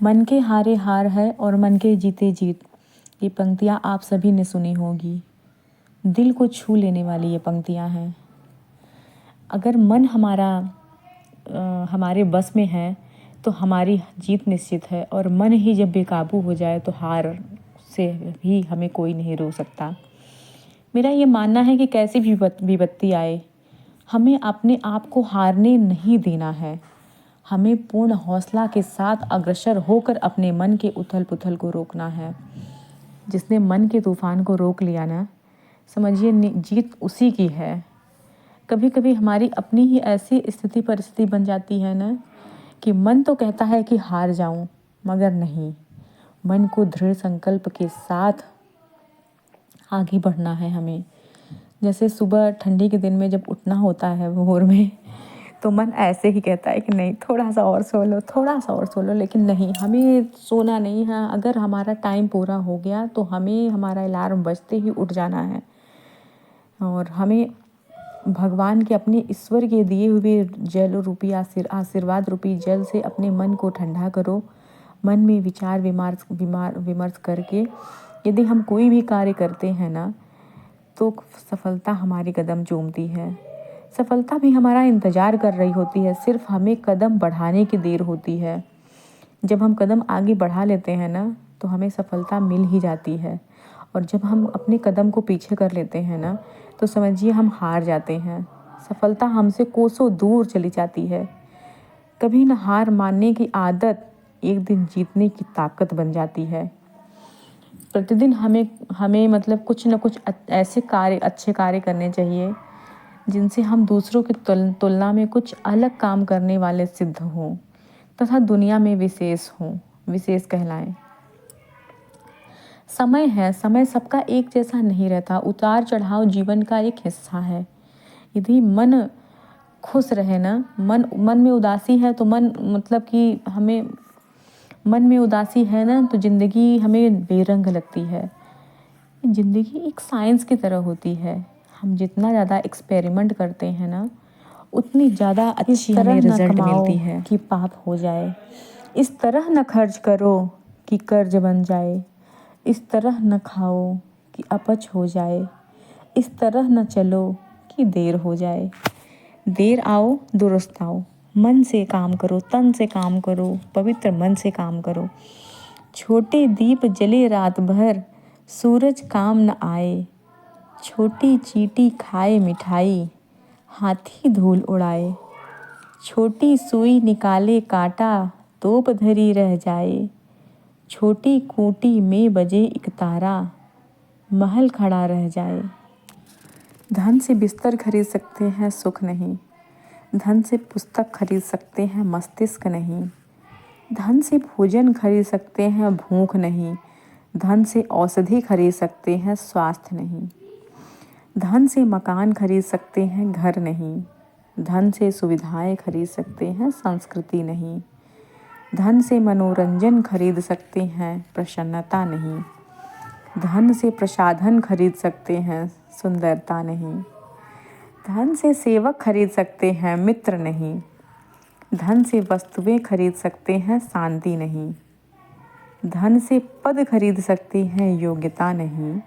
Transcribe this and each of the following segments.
मन के हारे हार है और मन के जीते जीत। ये पंक्तियाँ आप सभी ने सुनी होगी। दिल को छू लेने वाली ये पंक्तियाँ हैं। अगर मन हमारे बस में है तो हमारी जीत निश्चित है, और मन ही जब बेकाबू हो जाए तो हार से भी हमें कोई नहीं रोक सकता। मेरा ये मानना है कि कैसी भी विपत्ति आए, हमें अपने आप को हारने नहीं देना है। हमें पूर्ण हौसला के साथ अग्रसर होकर अपने मन के उथल पुथल को रोकना है। जिसने मन के तूफान को रोक लिया ना, समझिए जीत उसी की है। कभी कभी हमारी अपनी ही ऐसी स्थिति परिस्थिति बन जाती है ना कि मन तो कहता है कि हार जाऊं, मगर नहीं, मन को दृढ़ संकल्प के साथ आगे बढ़ना है हमें। जैसे सुबह ठंडी के दिन में जब उठना होता है भोर में, तो मन ऐसे ही कहता है कि नहीं, थोड़ा सा और सो लो, थोड़ा सा और सो लो, लेकिन नहीं, हमें सोना नहीं है। अगर हमारा टाइम पूरा हो गया तो हमें हमारा अलार्म बजते ही उठ जाना है, और हमें भगवान के, अपने ईश्वर के दिए हुए जल रूपी आशीर्वाद रूपी जल से अपने मन को ठंडा करो। मन में विचार विमर्श करके यदि हम कोई भी कार्य करते हैं ना, तो सफलता हमारी कदम चूमती है। सफलता भी हमारा इंतज़ार कर रही होती है, सिर्फ हमें कदम बढ़ाने की देर होती है। जब हम कदम आगे बढ़ा लेते हैं ना, तो हमें सफलता मिल ही जाती है, और जब हम अपने कदम को पीछे कर लेते हैं ना, तो समझिए हम हार जाते हैं। सफलता हमसे कोसों दूर चली जाती है। कभी न हार मानने की आदत एक दिन जीतने की ताकत बन जाती है। प्रतिदिन हमें मतलब कुछ न कुछ ऐसे अच्छे कार्य करने चाहिए जिनसे हम दूसरों की तुलना में कुछ अलग काम करने वाले सिद्ध हों, तथा दुनिया में विशेष कहलाएं। समय है, समय सबका एक जैसा नहीं रहता। उतार चढ़ाव जीवन का एक हिस्सा है। यदि मन खुश रहे ना, मन में उदासी है तो मन में उदासी है ना, तो ज़िंदगी हमें बेरंग लगती है। ज़िंदगी एक साइंस की तरह होती है। हम जितना ज़्यादा एक्सपेरिमेंट करते हैं ना, उतनी ज़्यादा अच्छी हमें रिजल्ट मिलती है। कि पाप हो जाए, इस तरह न खर्च करो कि कर्ज बन जाए, इस तरह न खाओ कि अपच हो जाए, इस तरह न चलो कि देर हो जाए। देर आओ दुरुस्त आओ, मन से काम करो, तन से काम करो, पवित्र मन से काम करो। छोटे दीप जले रात भर, सूरज काम न आए। छोटी चींटी खाए मिठाई, हाथी धूल उड़ाए। छोटी सुई निकाले कांटा, तोप धरी रह जाए। छोटी खूंटी में बजे एक तारा, महल खड़ा रह जाए। धन से बिस्तर खरीद सकते हैं, सुख नहीं। धन से पुस्तक खरीद सकते हैं, मस्तिष्क नहीं। धन से भोजन खरीद सकते हैं, भूख नहीं। धन से औषधि खरीद सकते हैं, स्वास्थ्य नहीं। धन से मकान खरीद सकते हैं, घर नहीं। धन से सुविधाएं खरीद सकते हैं, संस्कृति नहीं। धन से मनोरंजन खरीद सकते हैं, प्रसन्नता नहीं। धन से प्रसाधन खरीद सकते हैं, सुंदरता नहीं। धन से सेवक खरीद सकते हैं, मित्र नहीं। धन से वस्तुएं खरीद सकते हैं, शांति नहीं। धन से पद खरीद सकते हैं, योग्यता नहीं।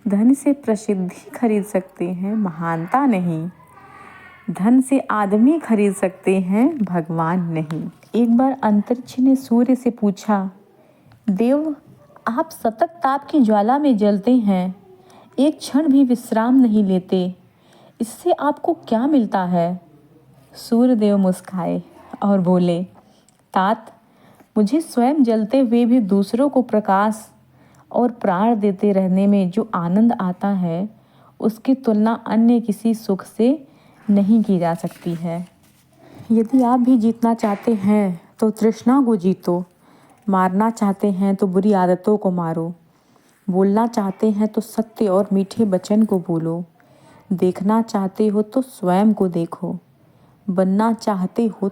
धन से प्रसिद्धि खरीद सकते हैं, महानता नहीं। धन से आदमी खरीद सकते हैं, भगवान नहीं। एक बार अंतरिक्ष ने सूर्य से पूछा, देव, आप सतत ताप की ज्वाला में जलते हैं, एक क्षण भी विश्राम नहीं लेते, इससे आपको क्या मिलता है? सूर्यदेव मुस्काए और बोले, तात, मुझे स्वयं जलते हुए भी दूसरों को प्रकाश और प्राण देते रहने में जो आनंद आता है, उसकी तुलना अन्य किसी सुख से नहीं की जा सकती है। यदि आप भी जीतना चाहते हैं तो तृष्णा को जीतो। मारना चाहते हैं तो बुरी आदतों को मारो। बोलना चाहते हैं तो सत्य और मीठे वचन को बोलो। देखना चाहते हो तो स्वयं को देखो। बनना चाहते हो